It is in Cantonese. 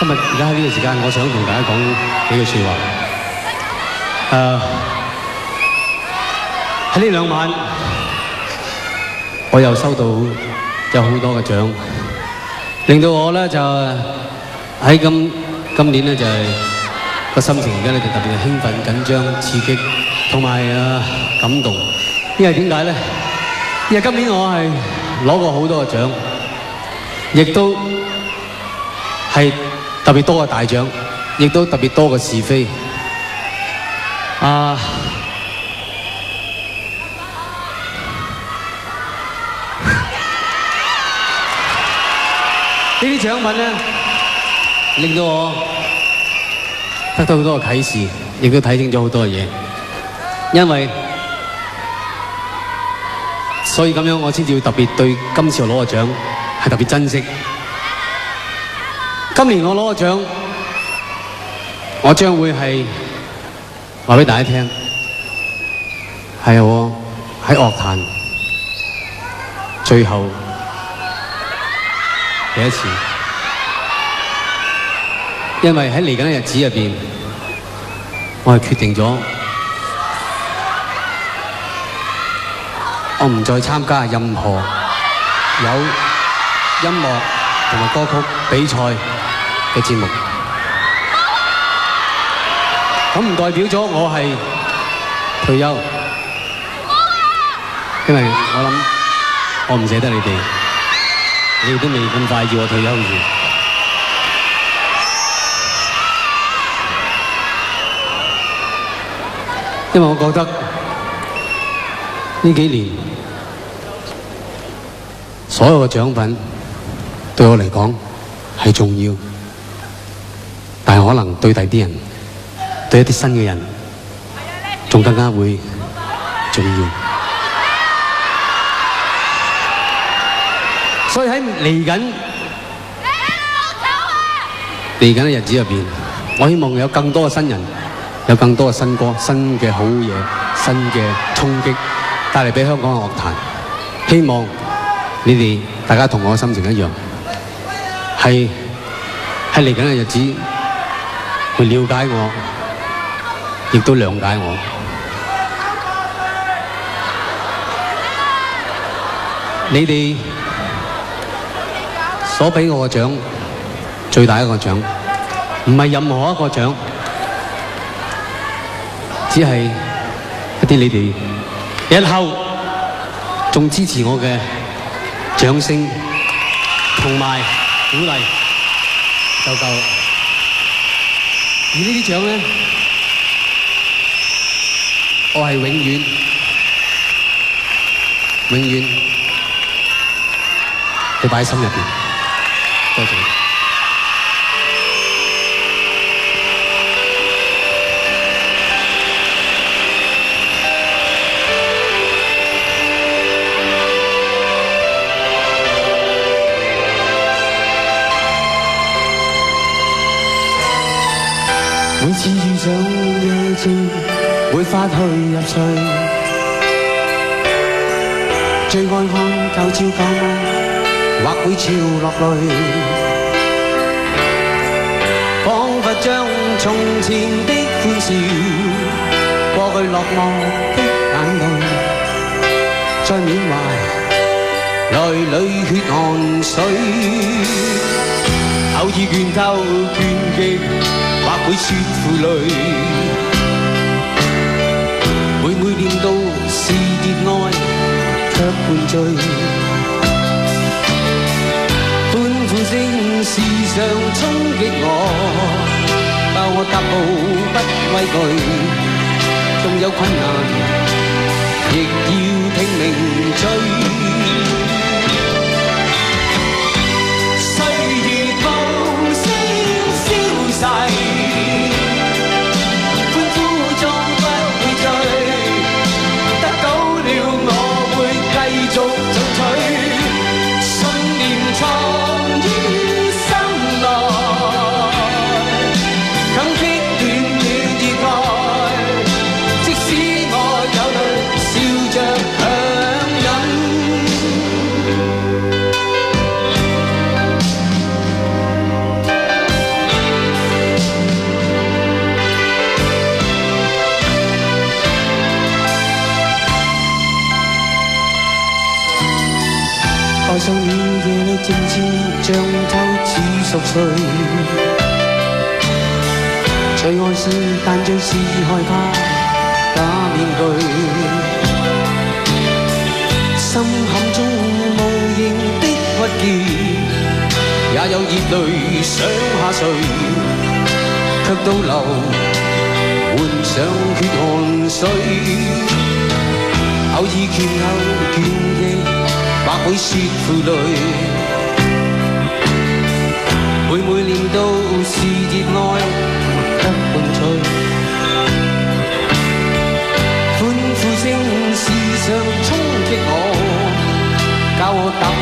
今日而家喺呢個時間，我想同大家講幾句説話。喺呢兩晚，我又收到有好多嘅獎，令到我咧就喺今年咧就係個心情而家咧就特別係興奮、緊張、刺激同埋感動。因為點解咧？因為今年我係攞過好多嘅獎，亦都係特別多嘅大獎，亦都特別多嘅是非。呢啲獎品咧，令到我得到好多嘅啟示，亦都睇清咗好多嘅嘢。因為所以咁樣，我先至要特別對今次我攞嘅獎係特別珍惜。今年我攞嘅獎，我將會係話俾大家聽，係我喺樂壇最後第一次，因為喺嚟緊嘅日子入邊，我係決定咗，我唔再參加任何有音樂同埋歌曲比賽嘅節目。咁唔代表咗我係退休，因為我諗我唔捨得你哋。你哋都未咁快要我退休住，因為我覺得呢幾年所有嘅獎品對我嚟講係重要，但係可能對第啲人，對一啲新嘅人，仲更加會重要。所以喺嚟緊嘅日子入邊，我希望有更多嘅新人，有更多嘅新歌、新嘅好嘢、新嘅衝擊帶嚟俾香港嘅樂壇。希望你哋大家同我嘅心情一樣，係喺嚟緊嘅日子會了解我，亦都諒解我。你哋所俾我嘅獎，最大一個獎，唔係任何一個獎，只係一啲你哋日後仲支持我嘅掌聲同埋鼓勵就夠。而呢啲獎咧，我係永遠會擺喺心入邊。多謝。每次遇上夜戰，會發去入睡，最愛看舊照舊夢，或會潮落淚，彷彿將從前的歡笑，過去落寞的眼淚，再緬懷來淚血汗水，偶爾倦透倦極，或會說負累，每念到是熱愛，卻伴醉。歡呼聲時常衝擊我，教我踏步不畏懼，縱有困難，亦要拼命追。愛上了夜裏漸漸像透似熟睡，最愛笑但最是害怕假面具，心坎中無形的鬱結，也有熱淚想下垂，卻倒流換上血汗水，偶爾倦後倦意，或許說負累，每每念到是熱愛得伴隨，歡呼聲時常衝擊我，教我踏步